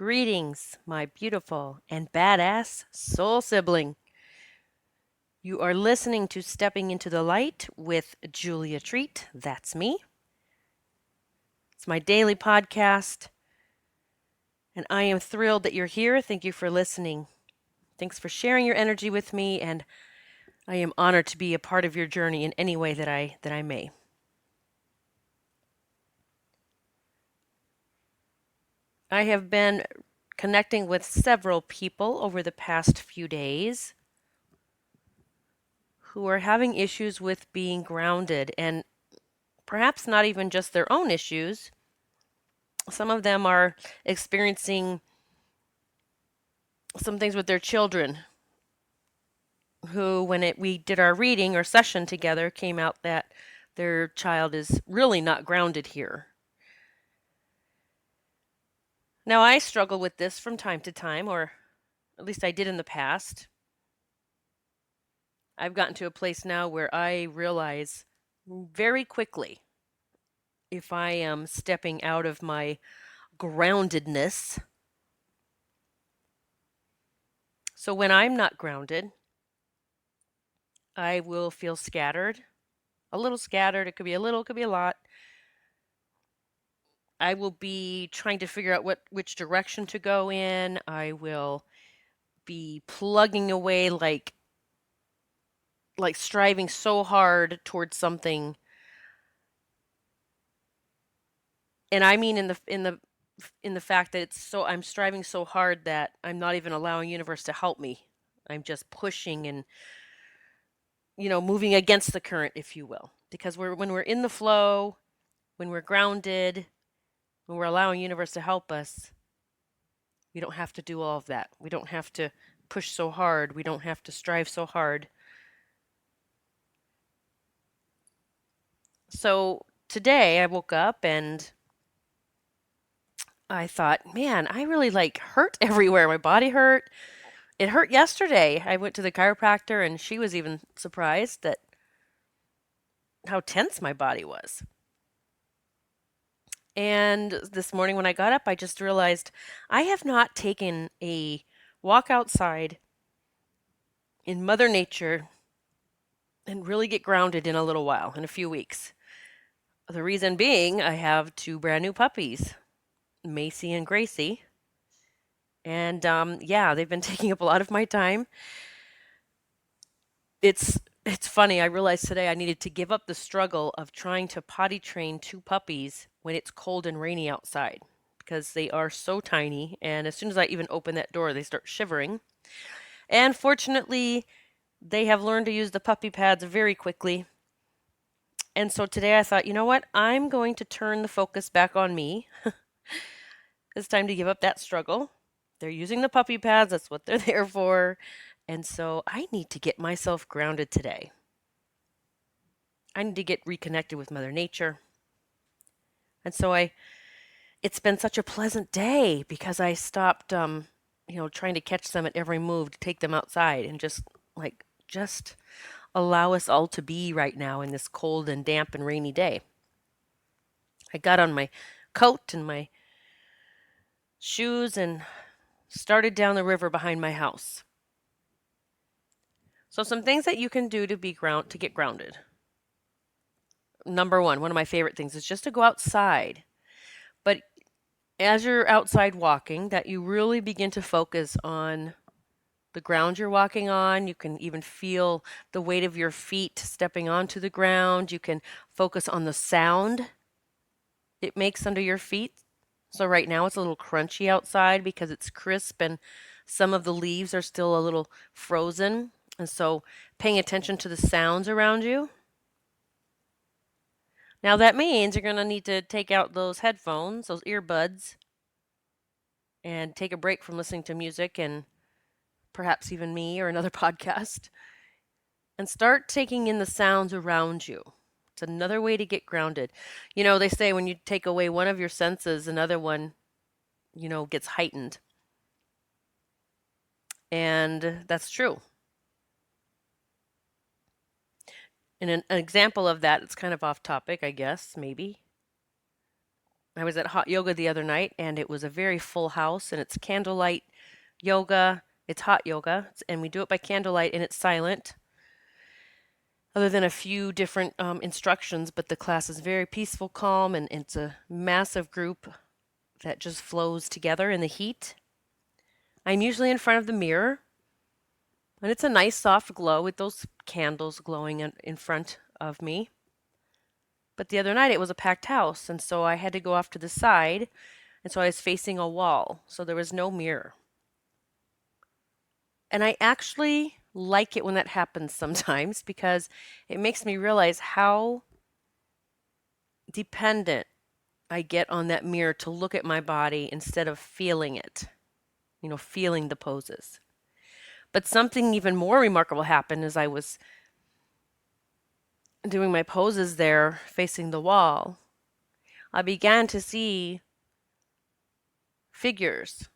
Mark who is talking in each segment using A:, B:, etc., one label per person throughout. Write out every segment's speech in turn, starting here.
A: Greetings, my beautiful and badass soul sibling. You are listening to Stepping into the Light with Julia Treat. That's me. It's my daily podcast, and I am thrilled that you're here. Thank you for listening. Thanks for sharing your energy with me, and I am honored to be a part of your journey in any way that I may. I have been connecting with several people over the past few days who are having issues with being grounded, and perhaps not even just their own issues. Some of them are experiencing some things with their children who, when we did our reading or session together, came out that their child is really not grounded here. Now, I struggle with this from time to time, or at least I did in the past. I've gotten to a place now where I realize very quickly if I am stepping out of my groundedness. So when I'm not grounded, I will feel scattered, a little scattered. It could be a little, it could be a lot. I will be trying to figure out which direction to go in. I will be plugging away like striving so hard towards something. And I mean in the fact that I'm striving so hard that I'm not even allowing universe to help me. I'm just pushing and moving against the current, if you will. Because when we're in the flow, when we're grounded, when we're allowing universe to help us, we don't have to do all of that. We don't have to push so hard. We don't have to strive so hard. So today I woke up and I thought, man, I really hurt everywhere. My body hurt. It hurt yesterday. I went to the chiropractor and she was even surprised that how tense my body was. And this morning when I got up, I just realized I have not taken a walk outside in Mother Nature and really get grounded in a little while, in a few weeks. The reason being, I have two brand new puppies, Macy and Gracie. And yeah, they've been taking up a lot of my time. It's funny. I realized today I needed to give up the struggle of trying to potty train two puppies when it's cold and rainy outside because they are so tiny. And as soon as I even open that door, they start shivering. And fortunately, they have learned to use the puppy pads very quickly. And so today I thought, you know what? I'm going to turn the focus back on me. It's time to give up that struggle. They're using the puppy pads. That's what they're there for. And so I need to get myself grounded today. I need to get reconnected with Mother Nature. And so it's been such a pleasant day because I stopped, trying to catch them at every move to take them outside and just allow us all to be right now in this cold and damp and rainy day. I got on my coat and my shoes and started down the river behind my house. So some things that you can do to get grounded. Number one of my favorite things is just to go outside. But as you're outside walking, that you really begin to focus on the ground you're walking on. You can even feel the weight of your feet stepping onto the ground. You can focus on the sound it makes under your feet. So right now it's a little crunchy outside because it's crisp and some of the leaves are still a little frozen. And so paying attention to the sounds around you. Now that means you're going to need to take out those headphones, those earbuds, and take a break from listening to music and perhaps even me or another podcast, and start taking in the sounds around you. It's another way to get grounded. They say when you take away one of your senses, another one, gets heightened. And that's true. And an example of that, it's kind of off topic, I guess, maybe. I was at hot yoga the other night and it was a very full house and it's candlelight yoga. It's hot yoga and we do it by candlelight and it's silent other than a few different instructions, but the class is very peaceful, calm, and it's a massive group that just flows together in the heat. I'm usually in front of the mirror and it's a nice soft glow with those candles glowing in front of me. But the other night it was a packed house and so I had to go off to the side and so I was facing a wall, so there was no mirror. And I actually like it when that happens sometimes because it makes me realize how dependent I get on that mirror to look at my body instead of feeling it, feeling the poses. But something even more remarkable happened as I was doing my poses there facing the wall. I began to see figures.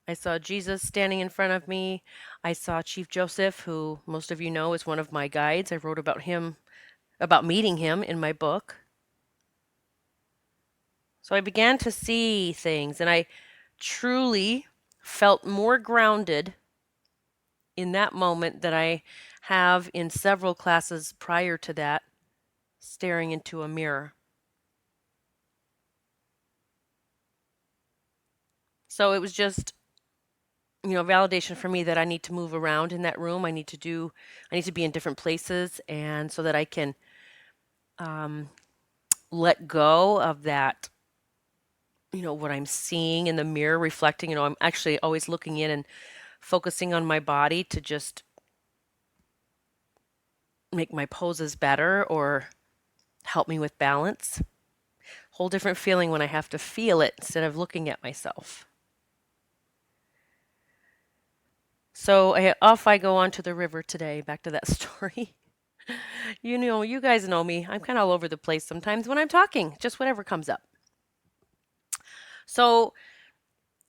A: I saw Jesus standing in front of me. I saw Chief Joseph, who most of you know is one of my guides. I wrote about him, about meeting him in my book. So I began to see things and I truly felt more grounded in that moment than I have in several classes prior to that, staring into a mirror. So it was just, validation for me that I need to move around in that room. I need to be in different places and so that I can let go of that, what I'm seeing in the mirror reflecting. I'm actually always looking in and focusing on my body to just make my poses better or help me with balance. Whole different feeling when I have to feel it instead of looking at myself. So off I go onto the river today, back to that story. You guys know me. I'm kind of all over the place sometimes when I'm talking, just whatever comes up. So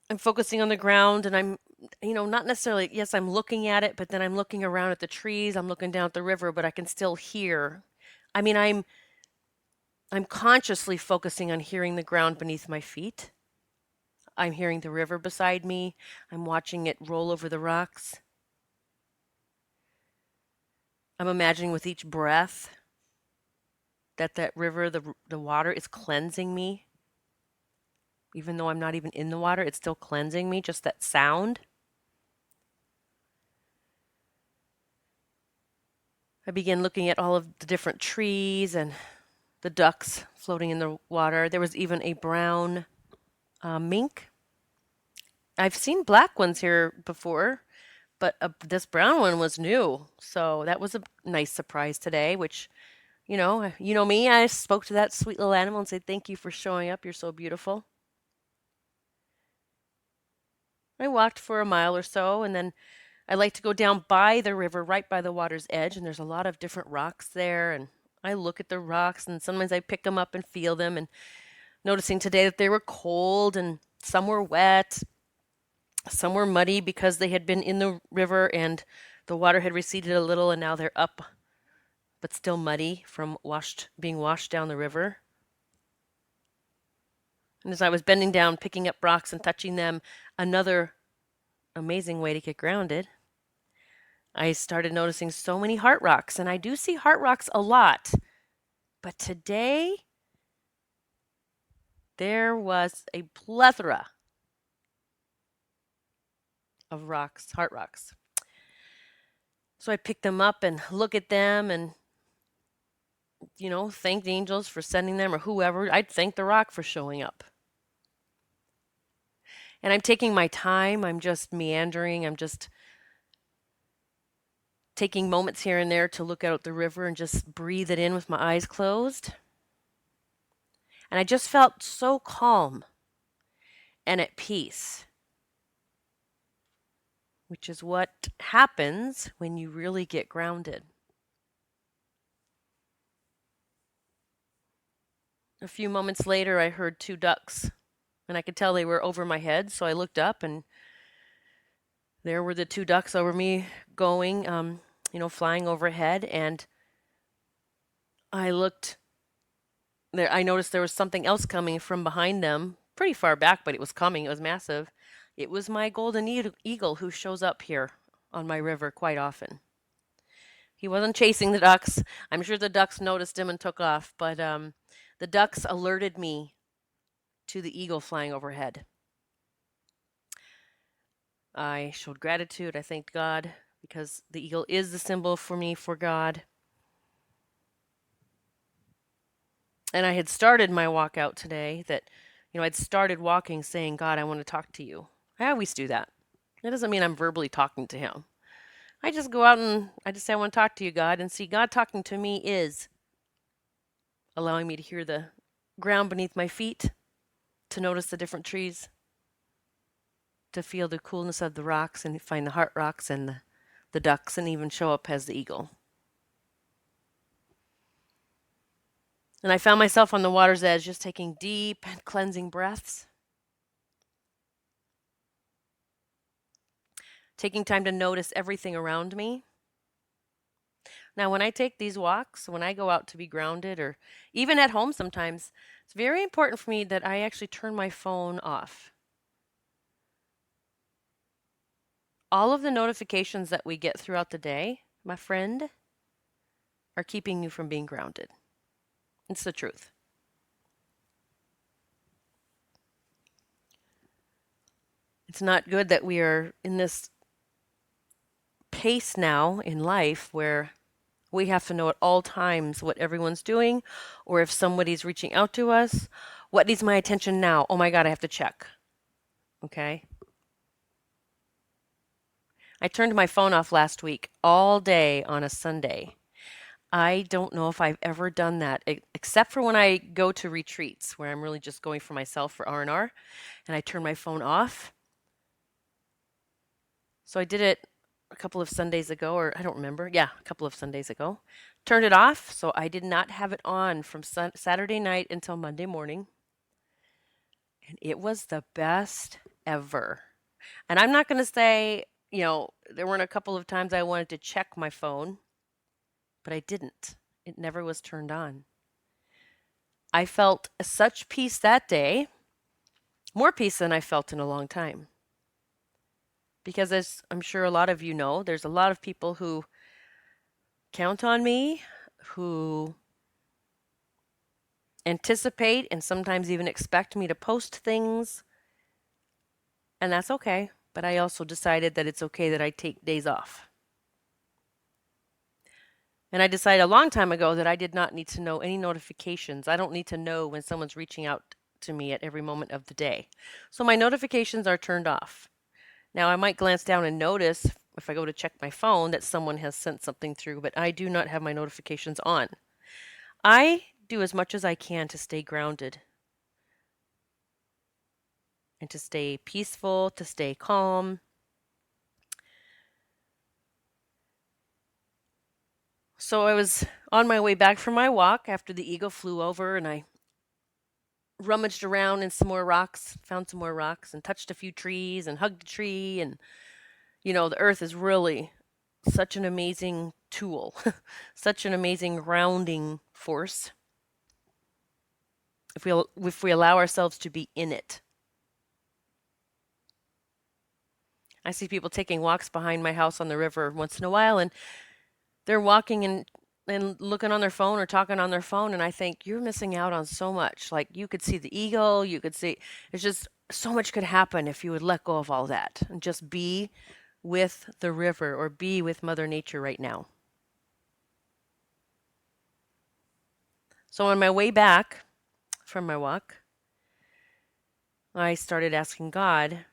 A: I'm focusing on the ground and I'm, not necessarily, yes, I'm looking at it, but then I'm looking around at the trees, I'm looking down at the river, but I can still hear. I mean, I'm consciously focusing on hearing the ground beneath my feet. I'm hearing the river beside me. I'm watching it roll over the rocks. I'm imagining with each breath that river, the water is cleansing me. Even though I'm not even in the water, it's still cleansing me, just that sound. I begin looking at all of the different trees and the ducks floating in the water. There was even a brown mink. I've seen black ones here before, but this brown one was new. So that was a nice surprise today, which, you know me, I spoke to that sweet little animal and said, thank you for showing up. You're so beautiful. I walked for a mile or so and then I like to go down by the river, right by the water's edge, and there's a lot of different rocks there. And I look at the rocks, and sometimes I pick them up and feel them. And noticing today that they were cold, and some were wet, some were muddy because they had been in the river and the water had receded a little, and now they're up, but still muddy from being washed down the river. And as I was bending down, picking up rocks and touching them, another amazing way to get grounded. I started noticing so many heart rocks, and I do see heart rocks a lot. But today, there was a plethora of rocks, heart rocks. So I picked them up and look at them and, thank the angels for sending them or whoever. I'd thank the rock for showing up. And I'm taking my time. I'm just meandering. I'm just taking moments here and there to look out at the river and just breathe it in with my eyes closed. And I just felt so calm and at peace, which is what happens when you really get grounded. A few moments later, I heard two ducks, and I could tell they were over my head, so I looked up, and there were the two ducks over me going, flying overhead, and I looked I noticed there was something else coming from behind them, pretty far back, but it was coming. It was massive. It was my golden eagle who shows up here on my river quite often. He wasn't chasing the ducks. I'm sure the ducks noticed him and took off, but the ducks alerted me to the eagle flying overhead. I showed gratitude. I thanked God because the eagle is the symbol for me for God. And I had started my walk out today I'd started walking saying, God, I want to talk to you. I always do that. That doesn't mean I'm verbally talking to him. I just go out and I just say, I want to talk to you, God. And see, God talking to me is allowing me to hear the ground beneath my feet, to notice the different trees, to feel the coolness of the rocks and find the heart rocks and the ducks and even show up as the eagle. And I found myself on the water's edge just taking deep and cleansing breaths, taking time to notice everything around me. Now, when I take these walks, when I go out to be grounded, or even at home sometimes, it's very important for me that I actually turn my phone off. All of the notifications that we get throughout the day, my friend, are keeping you from being grounded. It's the truth. It's not good that we are in this pace now in life where we have to know at all times what everyone's doing, or if somebody's reaching out to us, what needs my attention now? Oh my God, I have to check. Okay. I turned my phone off last week all day on a Sunday. I don't know if I've ever done that, except for when I go to retreats where I'm really just going for myself for R&R, and I turn my phone off. So I did it a couple of Sundays ago, or I don't remember. Yeah, a couple of Sundays ago. Turned it off, so I did not have it on from Saturday night until Monday morning. And it was the best ever. And I'm not going to say, there weren't a couple of times I wanted to check my phone, but I didn't. It never was turned on. I felt such peace that day, more peace than I felt in a long time. Because as I'm sure a lot of you know, there's a lot of people who count on me, who anticipate and sometimes even expect me to post things. And that's okay. But I also decided that it's okay that I take days off. And I decided a long time ago that I did not need to know any notifications. I don't need to know when someone's reaching out to me at every moment of the day. So my notifications are turned off. Now, I might glance down and notice if I go to check my phone that someone has sent something through, but I do not have my notifications on. I do as much as I can to stay grounded and to stay peaceful, to stay calm. So I was on my way back from my walk after the eagle flew over, and I rummaged around in some more rocks, found some more rocks, and touched a few trees and hugged a tree. And, the earth is really such an amazing tool, such an amazing grounding force if we allow ourselves to be in it. I see people taking walks behind my house on the river once in a while, and they're walking and looking on their phone or talking on their phone, and I think you're missing out on so much. Like, you could see the eagle, you could see, it's just so much could happen if you would let go of all that and just be with the river or be with Mother Nature right now. So on my way back from my walk, I started asking God.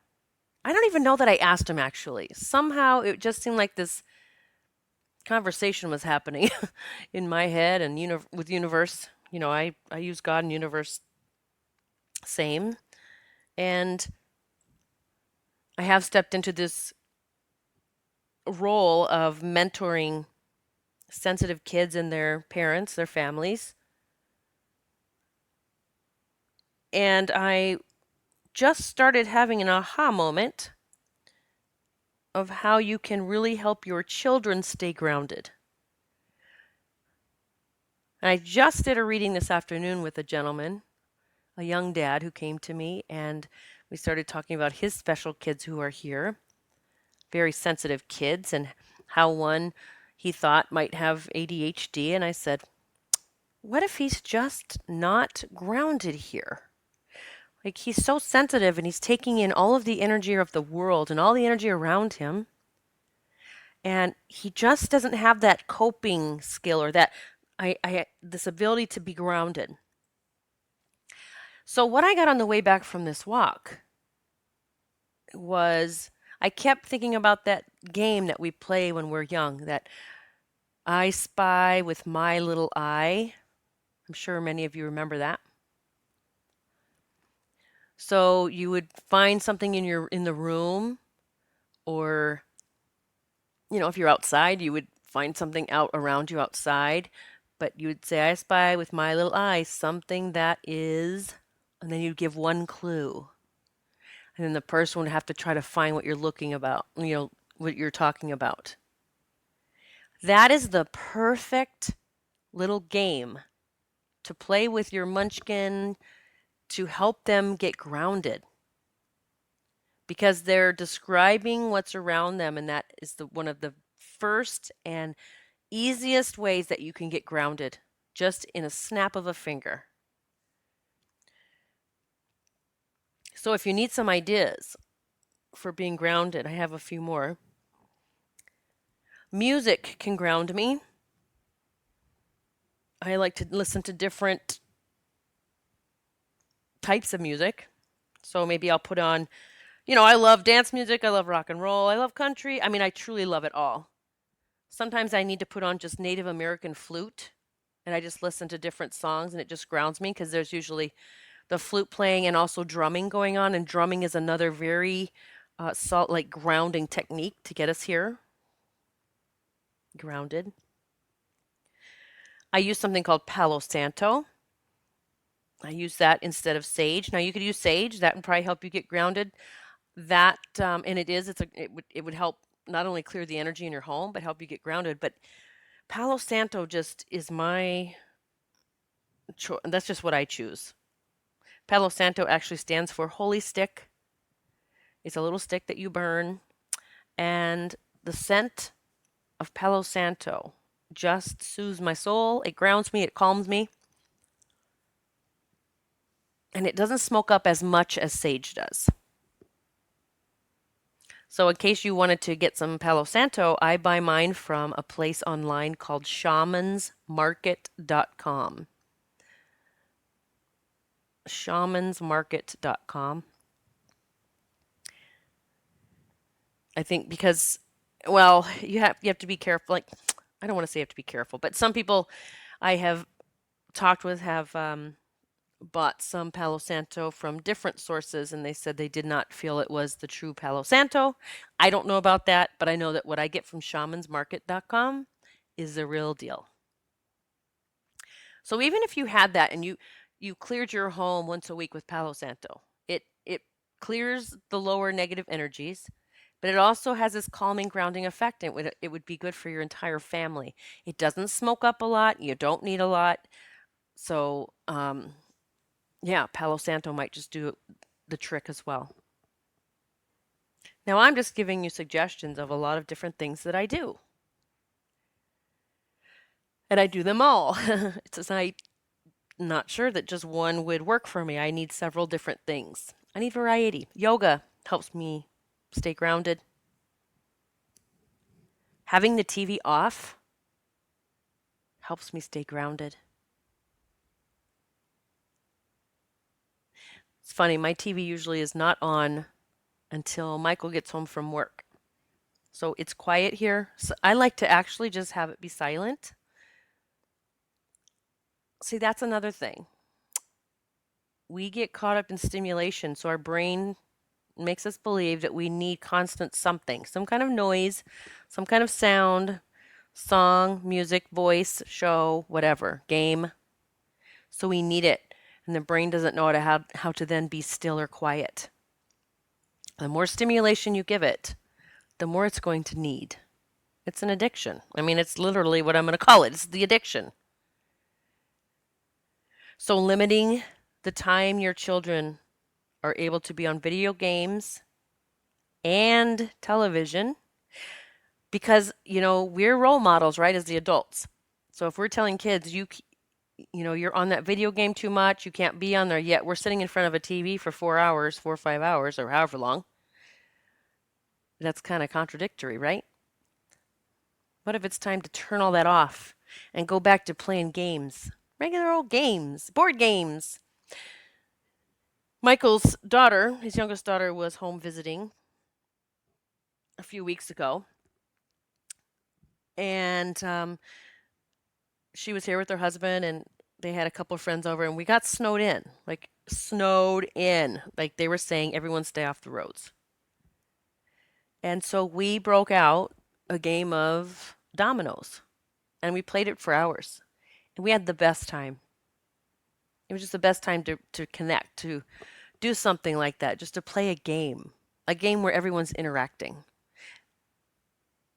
A: I don't even know that I asked him actually. Somehow it just seemed like this conversation was happening in my head and with universe. I use God and universe same. And I have stepped into this role of mentoring sensitive kids and their parents, their families. And I just started having an aha moment of how you can really help your children stay grounded. And I just did a reading this afternoon with a gentleman, a young dad who came to me, and we started talking about his special kids who are here, very sensitive kids, and how one he thought might have ADHD. And I said, what if he's just not grounded here? Like he's so sensitive and he's taking in all of the energy of the world and all the energy around him. And he just doesn't have that coping skill or that this ability to be grounded. So what I got on the way back from this walk was I kept thinking about that game that we play when we're young, that I spy with my little eye. I'm sure many of you remember that. So you would find something in the room, or if you're outside, you would find something out around you outside, but you would say, I spy with my little eye something that is, and then you'd give one clue. And then the person would have to try to find what you're looking about, what you're talking about. That is the perfect little game to play with your munchkin to help them get grounded, because they're describing what's around them, and that is one of the first and easiest ways that you can get grounded, just in a snap of a finger. So if you need some ideas for being grounded, I have a few more. Music can ground me. I like to listen to different types of music. So maybe I'll put on, I love dance music, I love rock and roll, I love country. I mean, I truly love it all. Sometimes I need to put on just Native American flute, and I just listen to different songs, and it just grounds me because there's usually the flute playing and also drumming going on. And drumming is another very like grounding technique to get us here grounded. I use something called Palo Santo. I use that instead of sage. Now you could use sage. That would probably help you get grounded. That and it would help not only clear the energy in your home, but help you get grounded. But Palo Santo just is my choice. That's just what I choose. Palo Santo actually stands for holy stick. It's a little stick that you burn, and the scent of Palo Santo just soothes my soul. It grounds me, it calms me, and it doesn't smoke up as much as sage does. So in case you wanted to get some Palo Santo, I buy mine from a place online called shamansmarket.com. Shamansmarket.com. I think because, well, you have to be careful. Like, I don't want to say you have to be careful, but some people I have talked with have bought some Palo Santo from different sources, and they said they did not feel it was the true Palo Santo. I don't know about that, but I know that what I get from shamansmarket.com is the real deal. So even if you had that and you cleared your home once a week with Palo Santo, it clears the lower negative energies, but it also has this calming, grounding effect. It would be good for your entire family. It doesn't smoke up a lot. You don't need a lot. So, yeah, Palo Santo might just do the trick as well. Now, I'm just giving you suggestions of a lot of different things that I do. And I do them all. I'm not sure that just one would work for me. I need several different things. I need variety. Yoga helps me stay grounded. Having the TV off helps me stay grounded. It's funny, my TV usually is not on until Michael gets home from work. So it's quiet here. So I like to actually just have it be silent. See, that's another thing. We get caught up in stimulation, so our brain makes us believe that we need constant something, some kind of noise, some kind of sound, song, music, voice, show, whatever, game. So we need it, and the brain doesn't know how to then be still or quiet. The more stimulation you give it, the more it's going to need. It's an addiction. I mean, it's literally what I'm going to call it. It's the addiction. So limiting the time your children are able to be on video games and television, because we're role models, right, as the adults. So if we're telling kids you're on that video game too much, you can't be on there, yet we're sitting in front of a TV for 4 hours, 4 or 5 hours, or however long, that's kind of contradictory, right? What if it's time to turn all that off and go back to playing games? Regular old games, board games. Michael's daughter, his youngest daughter, was home visiting a few weeks ago, and she was here with her husband, and they had a couple of friends over, and we got snowed in, like snowed in. Like they were saying, everyone stay off the roads. And so we broke out a game of dominoes, and we played it for hours, and we had the best time. It was just the best time to connect, to do something like that, just to play a game where everyone's interacting.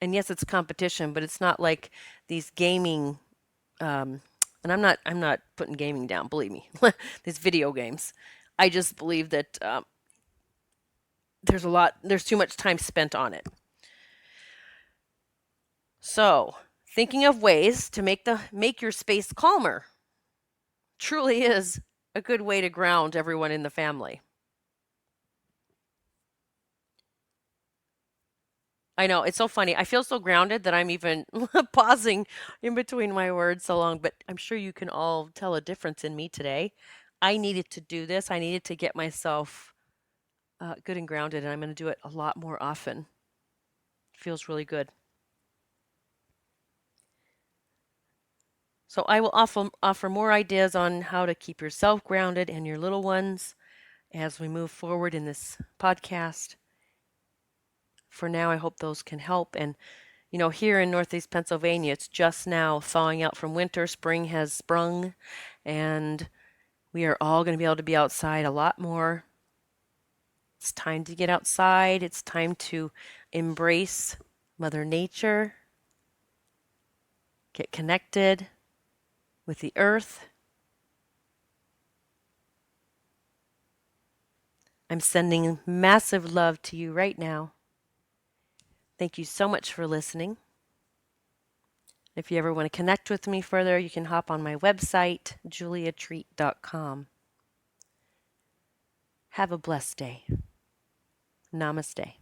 A: And yes, it's competition, but it's not like these gaming. And I'm not putting gaming down. Believe me, these video games. I just believe that there's too much time spent on it. So, thinking of ways to make your space calmer truly is a good way to ground everyone in the family. I know, it's so funny. I feel so grounded that I'm even pausing in between my words so long, but I'm sure you can all tell a difference in me today. I needed to do this. I needed to get myself good and grounded, and I'm going to do it a lot more often. It feels really good. So I will offer more ideas on how to keep yourself grounded and your little ones as we move forward in this podcast. For now, I hope those can help. And here in Northeast Pennsylvania, it's just now thawing out from winter. Spring has sprung, and we are all going to be able to be outside a lot more. It's time to get outside. It's time to embrace Mother Nature, get connected with the earth. I'm sending massive love to you right now. Thank you so much for listening. If you ever want to connect with me further, you can hop on my website, juliatreat.com. Have a blessed day. Namaste.